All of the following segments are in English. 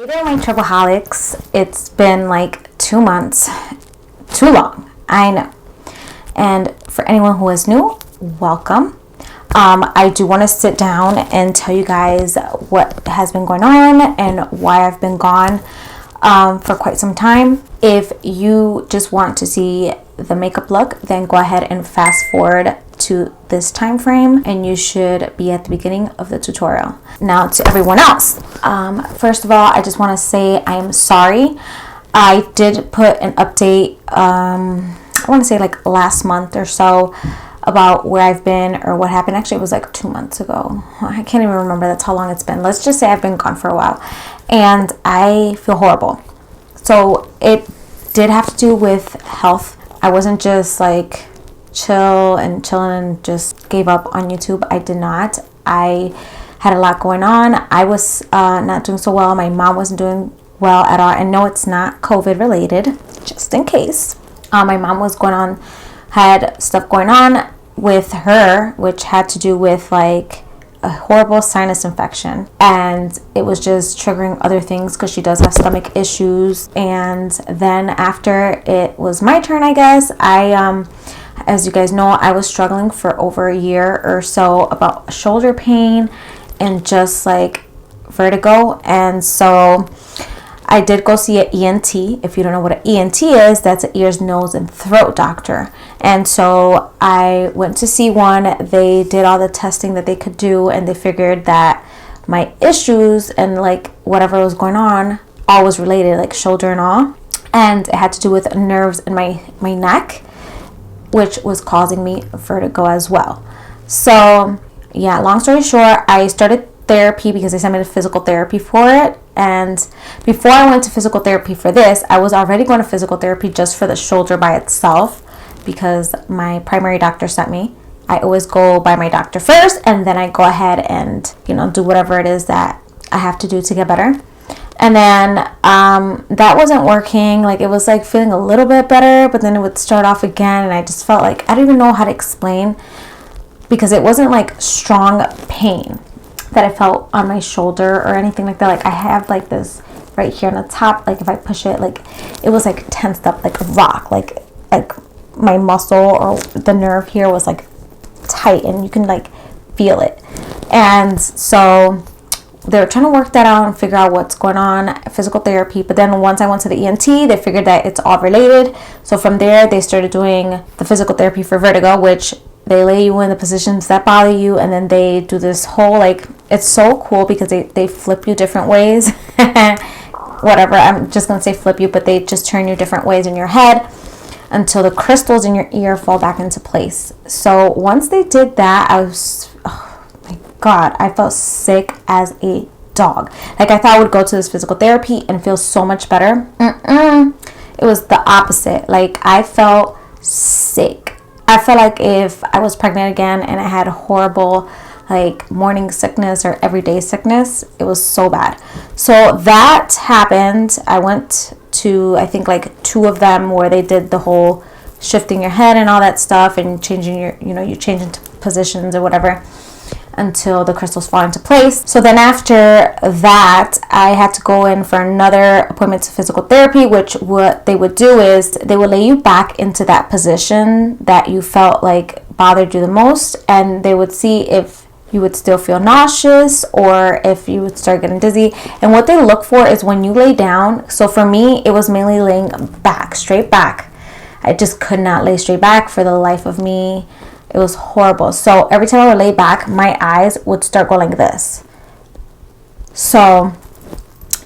Hey there, my troubleholics. It's been like 2 months. Too long, I know. And for anyone who is new, welcome. I do want to sit down and tell you guys what has been going on and why I've been gone for quite some time. If you just want to see the makeup look, then go ahead and fast forward to this time frame and you should be at the beginning of the tutorial. Now to everyone else, first of all, I just want to say I'm sorry. I did put an update, I want to say like last month or so, about where I've been or what happened. Actually, it was like 2 months ago. I can't even remember. That's how long it's been. Let's just say I've been gone for a while and I feel horrible. So it did have to do with health. I wasn't just like chilling and just gave up on YouTube. I did not. I had a lot going on. I was not doing so well. My mom wasn't doing well at all. And no, it's not COVID related, just in case. My mom had stuff going on with her, which had to do with like a horrible sinus infection, and it was just triggering other things because she does have stomach issues. And then after it was my turn, I guess, as you guys know, I was struggling for over a year or so about shoulder pain and just like vertigo. And so I did go see an ENT. If you don't know what an ENT is, that's an ears, nose, and throat doctor. And so I went to see one. They did all the testing that they could do, and they figured that my issues and like whatever was going on all was related, like shoulder and all. And it had to do with nerves in my neck, which was causing me vertigo as well. So yeah, long story short, I started therapy because they sent me to physical therapy for it. And before I went to physical therapy for this, I was already going to physical therapy just for the shoulder by itself because my primary doctor sent me. I always go by my doctor first and then I go ahead and, do whatever it is that I have to do to get better. And then that wasn't working. Like, it was like feeling a little bit better, but then it would start off again, and I just felt like I don't even know how to explain, because it wasn't like strong pain that I felt on my shoulder or anything like that. Like, I have like this right here on the top, like if I push it, like it was like tensed up like a rock, like my muscle or the nerve here was like tight, and you can like feel it. And so they were trying to work that out and figure out what's going on, physical therapy. But then once I went to the ENT, they figured that it's all related. So from there, they started doing the physical therapy for vertigo, which they lay you in the positions that bother you, and then they do this whole, like, it's so cool because they flip you different ways. Whatever, I'm just going to say flip you, but they just turn you different ways in your head until the crystals in your ear fall back into place. So once they did that, I was, oh my God, I felt sick as a dog. Like, I thought I would go to this physical therapy and feel so much better. It was the opposite. Like, I felt sick. I felt like if I was pregnant again and I had horrible like morning sickness or everyday sickness. It was so bad. So that happened. I went to, I think, like 2 of them where they did the whole shifting your head and all that stuff and changing your, you change into positions or whatever until the crystals fall into place. So then after that, I had to go in for another appointment to physical therapy, which what they would do is they would lay you back into that position that you felt like bothered you the most, and they would see if you would still feel nauseous or if you would start getting dizzy. And what they look for is when you lay down. So for me, it was mainly laying back, straight back. I just could not lay straight back for the life of me. It was horrible. So every time I would lay back, my eyes would start going like this. So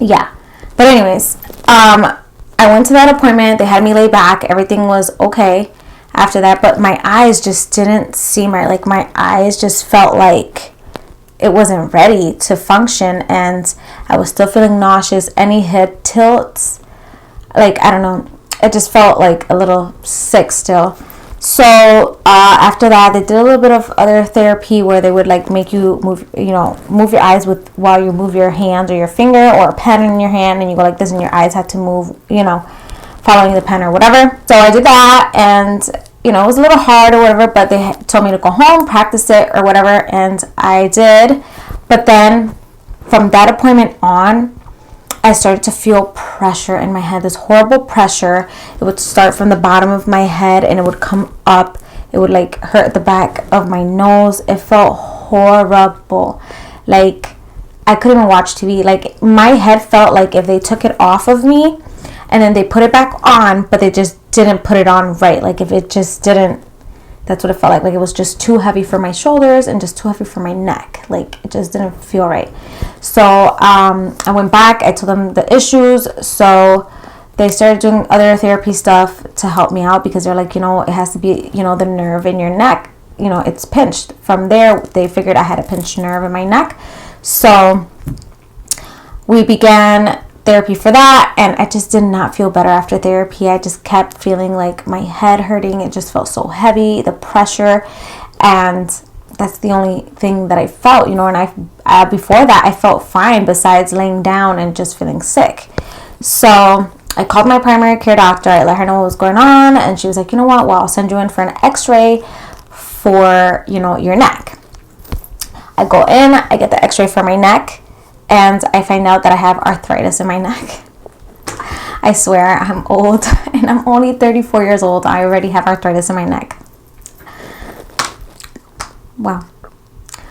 yeah. But anyways, I went to that appointment. They had me lay back. Everything was okay after that. But my eyes just didn't seem right. Like, my eyes just felt like it wasn't ready to function. And I was still feeling nauseous. Any head tilts. Like, I don't know. It just felt like a little sick still. So after that, they did a little bit of other therapy where they would like make you move your eyes with while you move your hand or your finger or a pen in your hand, and you go like this and your eyes had to move, following the pen or whatever. So I did that, and it was a little hard or whatever, but they told me to go home, practice it or whatever, and I did. But then from that appointment on, I started to feel pressure in my head, this horrible pressure. It would start from the bottom of my head and it would come up. It would like hurt the back of my nose. It felt horrible. Like I couldn't even watch TV. Like my head felt like if they took it off of me and then they put it back on, but they just didn't put it on right. Like if it just didn't, that's what it felt like. Like it was just too heavy for my shoulders and just too heavy for my neck. Like it just didn't feel right. So I went back. I told them the issues. So they started doing other therapy stuff to help me out because they're like, you know, it has to be, you know, the nerve in your neck. You know, it's pinched. From there, they figured I had a pinched nerve in my neck. So we began therapy for that, and I just did not feel better after therapy. I just kept feeling like my head hurting. It just felt so heavy, the pressure, and that's the only thing that I felt, you know. And I before that I felt fine besides laying down and just feeling sick. So I called my primary care doctor. I let her know what was going on, and she was like, you know what, well, I'll send you in for an x-ray for, you know, your neck. I go in, I get the x-ray for my neck, and I find out that I have arthritis in my neck. I swear, I'm old, and I'm only 34 years old. I already have arthritis in my neck. Wow.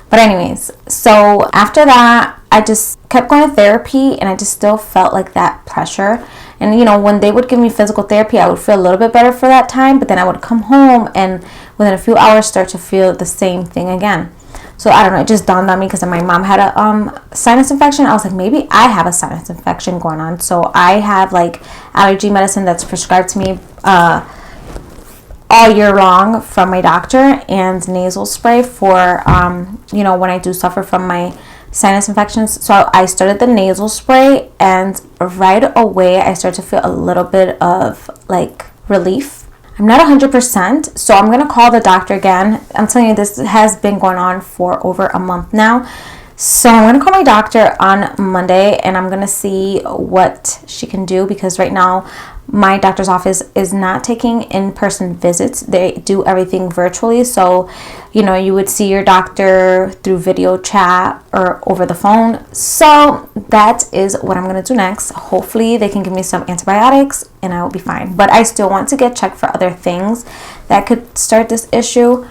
But anyways, so after that, I just kept going to therapy, and I just still felt like that pressure. And, you know, when they would give me physical therapy, I would feel a little bit better for that time, but then I would come home and within a few hours start to feel the same thing again. So I don't know, it just dawned on me because my mom had a sinus infection. I was like, maybe I have a sinus infection going on. So I have like allergy medicine that's prescribed to me all year long from my doctor, and nasal spray for you know, when I do suffer from my sinus infections. So I started the nasal spray, and right away I started to feel a little bit of like relief. I'm not 100%, so I'm gonna call the doctor again. I'm telling you, this has been going on for over a month now. So I'm gonna call my doctor on Monday, and I'm gonna see what she can do, because right now my doctor's office is not taking in-person visits. They do everything virtually. So, you know, you would see your doctor through video chat or over the phone. So that is what I'm going to do next. Hopefully they can give me some antibiotics and I will be fine. But I still want to get checked for other things that could start this issue,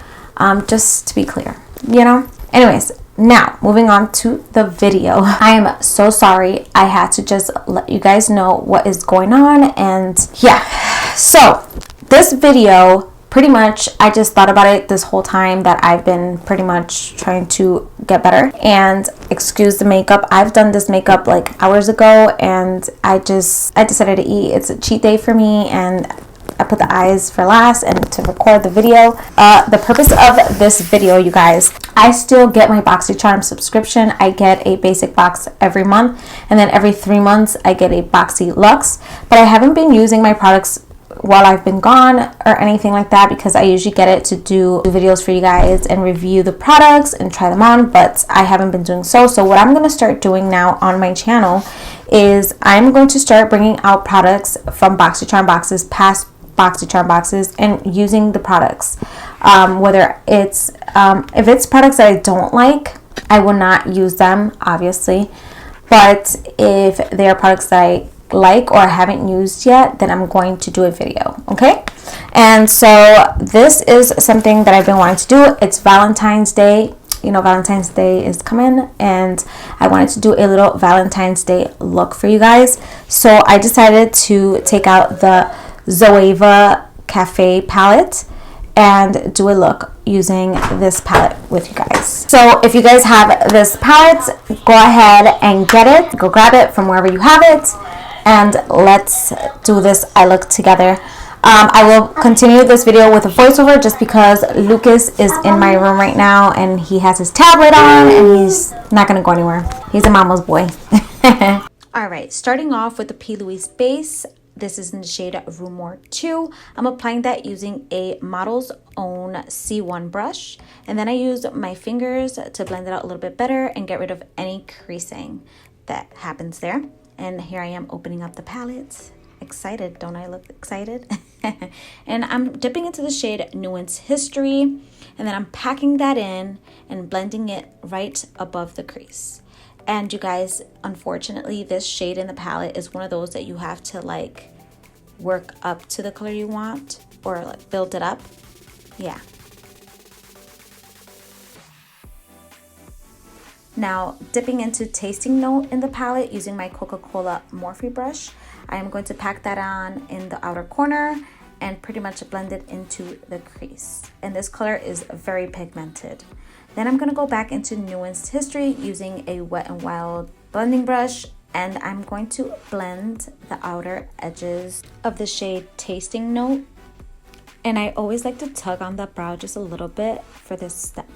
just to be clear, you know? Anyways, now moving on to the video. I am so sorry. I had to just let you guys know what is going on, and yeah. So this video, pretty much, I just thought about it this whole time that I've been pretty much trying to get better. And excuse the makeup. I've done this makeup like hours ago, and I decided to eat. It's a cheat day for me, and I put the eyes for last and to record the video. The purpose of this video, you guys, I still get my BoxyCharm subscription. I get a basic box every month, and then every 3 months I get a Boxy Luxe. But I haven't been using my products while I've been gone or anything like that, because I usually get it to do videos for you guys and review the products and try them on, but I haven't been doing so. So what I'm going to start doing now on my channel is I'm going to start bringing out products from BoxyCharm boxes, past BoxyCharm boxes, and using the products. Whether it's if it's products that I don't like, I will not use them, obviously. But if they are products that I like or I haven't used yet, then I'm going to do a video, okay? And so this is something that I've been wanting to do. It's Valentine's Day. You know, Valentine's Day is coming, and I wanted to do a little Valentine's Day look for you guys. So I decided to take out the Zoeva Cafe palette and do a look using this palette with you guys. So if you guys have this palette, go ahead and get it. Go grab it from wherever you have it, and let's do this eye look together. I will continue this video with a voiceover just because Lucas is in my room right now and he has his tablet on and he's not gonna go anywhere. He's a mama's boy. Alright, starting off with the P.louise base. This is in the shade Rumour 2. I'm applying that using a Model's Own C1 brush. And then I use my fingers to blend it out a little bit better and get rid of any creasing that happens there. And here I am opening up the palette. Excited, don't I look excited? And I'm dipping into the shade Nuance History. And then I'm packing that in and blending it right above the crease. And you guys, unfortunately, this shade in the palette is one of those that you have to like work up to the color you want, or like build it up. Yeah. Now, dipping into tasting note in the palette using my Coca-Cola Morphe brush, I am going to pack that on in the outer corner and pretty much blend it into the crease. And this color is very pigmented. Then I'm gonna go back into Nuanced History using a Wet n Wild blending brush, and I'm going to blend the outer edges of the shade Tasting Note. And I always like to tug on the brow just a little bit for this step.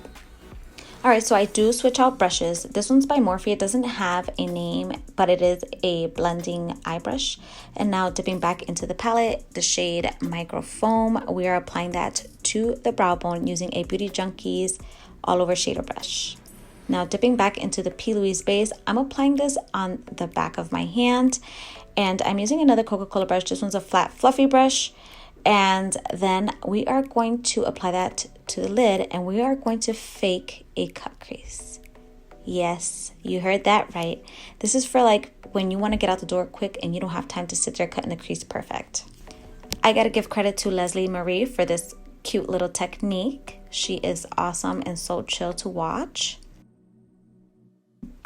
All right, so I do switch out brushes. This one's by Morphe. It doesn't have a name, but it is a blending eye brush. And now dipping back into the palette, the shade Micro Foam. We are applying that to the brow bone using a Beauty Junkies all over shader brush. Now dipping back into the P.louise base, I'm applying this on the back of my hand. And I'm using another Coca-Cola brush. This one's a flat, fluffy brush. And then we are going to apply that to the lid, and we are going to fake a cut crease. Yes, you heard that right. This is for like when you want to get out the door quick and you don't have time to sit there cutting the crease perfect. I gotta give credit to Leslie Marie for this cute little technique. She is awesome and so chill to watch.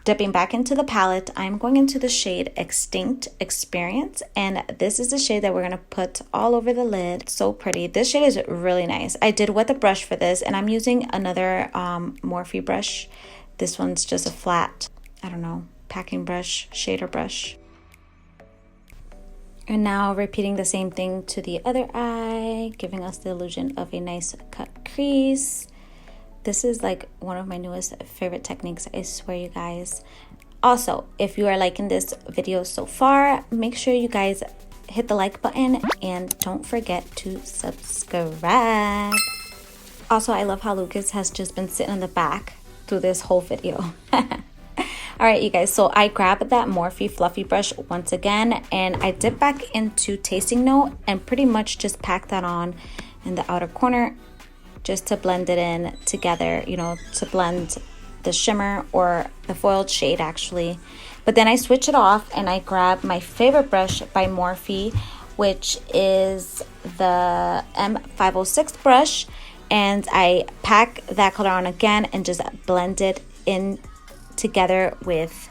Dipping back into the palette, I'm going into the shade Extinct Experience, and this is the shade that we're going to put all over the lid. It's so pretty. This shade is really nice. I did wet the brush for this, and I'm using another Morphe brush. This one's just a flat, I don't know, packing brush, shader brush. And now repeating the same thing to the other eye, giving us the illusion of a nice cut crease. This is like one of my newest favorite techniques, I swear, you guys. Also, if you are liking this video so far, make sure you guys hit the like button and don't forget to subscribe. Also, I love how Lucas has just been sitting in the back through this whole video. All right, you guys, so I grabbed that Morphe fluffy brush once again, and I dip back into Tasting Note and pretty much just pack that on in the outer corner, just to blend it in together, you know, to blend the shimmer or the foiled shade actually. But then I switch it off and I grab my favorite brush by Morphe, which is the M506 brush, and I pack that color on again and just blend it in together with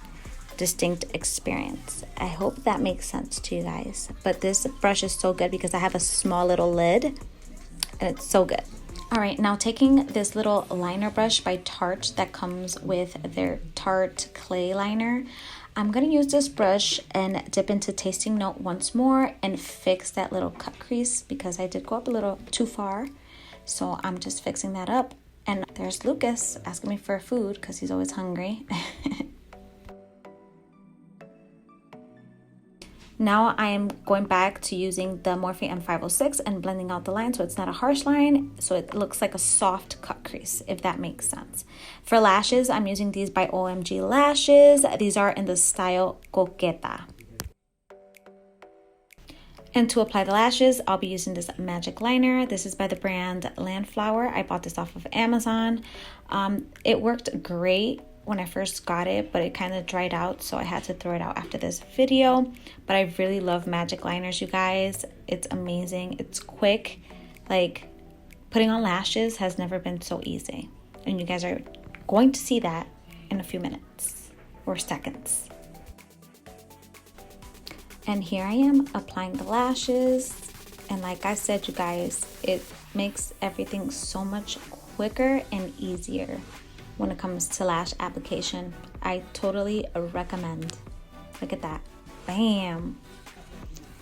Distinct Experience. I hope that makes sense to you guys. But this brush is so good because I have a small little lid and it's so good. All right, now taking this little liner brush by Tarte that comes with their Tarte clay liner, I'm gonna use this brush and dip into Tasting Note once more and fix that little cut crease because I did go up a little too far. So I'm just fixing that up. And there's Lucas asking me for food because he's always hungry. Now I am going back to using the Morphe M506 and blending out the line so it's not a harsh line, so it looks like a soft cut crease, if that makes sense. For lashes, I'm using these by OMG Lashes. These are in the style Coqueta. And to apply the lashes, I'll be using this magic liner. This is by the brand Landflower. I bought this off of Amazon. It worked great when I first got it, but it kind of dried out, so I had to throw it out after this video. But I really love magic liners, you guys. It's amazing. It's quick. Like, putting on lashes has never been so easy. And you guys are going to see that in a few minutes or seconds. And here I am applying the lashes. And like I said, you guys, it makes everything so much quicker and easier when it comes to lash application. I totally recommend. Look at that. Bam!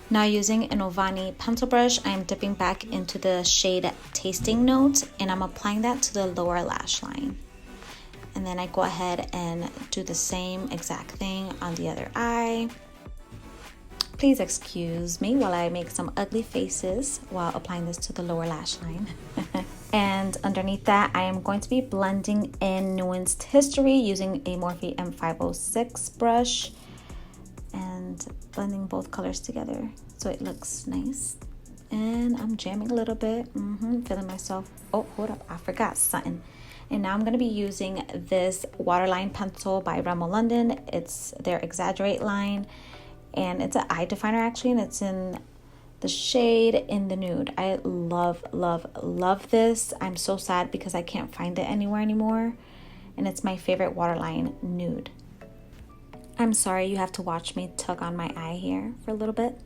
Now using an Ovani pencil brush, I am dipping back into the shade Tasting Note and I'm applying that to the lower lash line. And then I go ahead and do the same exact thing on the other eye. Please excuse me while I make some ugly faces while applying this to the lower lash line. And underneath that, I am going to be blending in Nuanced History using a Morphe M506 brush and blending both colors together so it looks nice. And I'm jamming a little bit, feeling myself. Oh, hold up, I forgot something. And now I'm going to be using this waterline pencil by Rimmel London. It's their Exaggerate line, and it's an eye definer actually, and it's in the shade in the nude. I love, love, love this. I'm so sad because I can't find it anywhere anymore, and it's my favorite waterline nude. I'm sorry you have to watch me tug on my eye here for a little bit.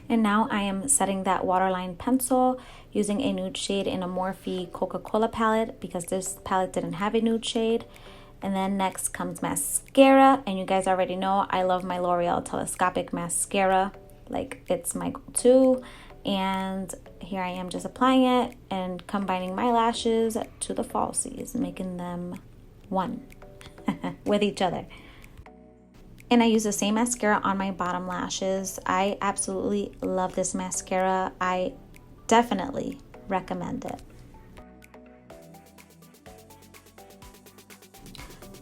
And now I am setting that waterline pencil using a nude shade in a Morphe Coca-Cola palette because this palette didn't have a nude shade. And then next comes mascara, and you guys already know I love my L'Oreal telescopic mascara. Like, it's my go-to. And here I am just applying it and combining my lashes to the falsies, making them one with each other. And I use the same mascara on my bottom lashes. I absolutely love this mascara. I definitely recommend it.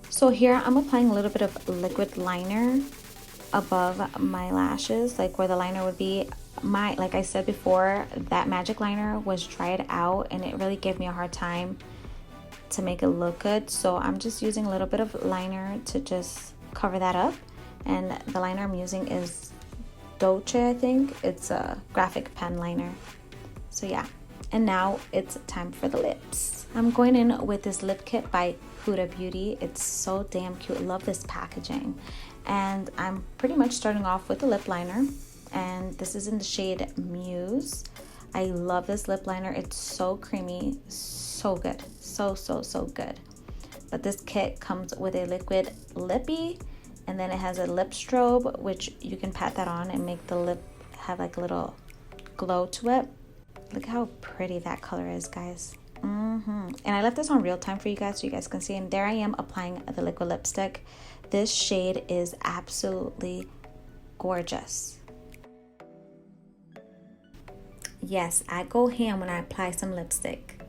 So here I'm applying a little bit of liquid liner above my lashes, like where the liner would be. Like I said before, that magic liner was dried out and it really gave me a hard time to make it look good. So I'm just using a little bit of liner to just cover that up. And the liner I'm using is Duocce, I think. It's a graphic pen liner. So yeah, and now it's time for the lips. I'm going in with this lip kit by Huda Beauty. It's so damn cute. I love this packaging. And I'm pretty much starting off with the lip liner. And this is in the shade Muse. I love this lip liner. It's so creamy, so good. So, so, so good. But this kit comes with a liquid lippy. And then it has a lip strobe, which you can pat that on and make the lip have like a little glow to it. Look how pretty that color is, guys. And I left this on real time for you guys so you guys can see. And there I am applying the liquid lipstick. This shade is absolutely gorgeous. Yes, I go ham when I apply some lipstick.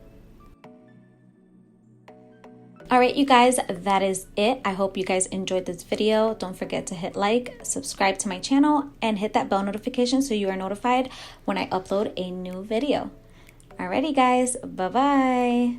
Alright, you guys, that is it. I hope you guys enjoyed this video. Don't forget to hit like, subscribe to my channel, and hit that bell notification so you are notified when I upload a new video. Alrighty, guys, bye-bye.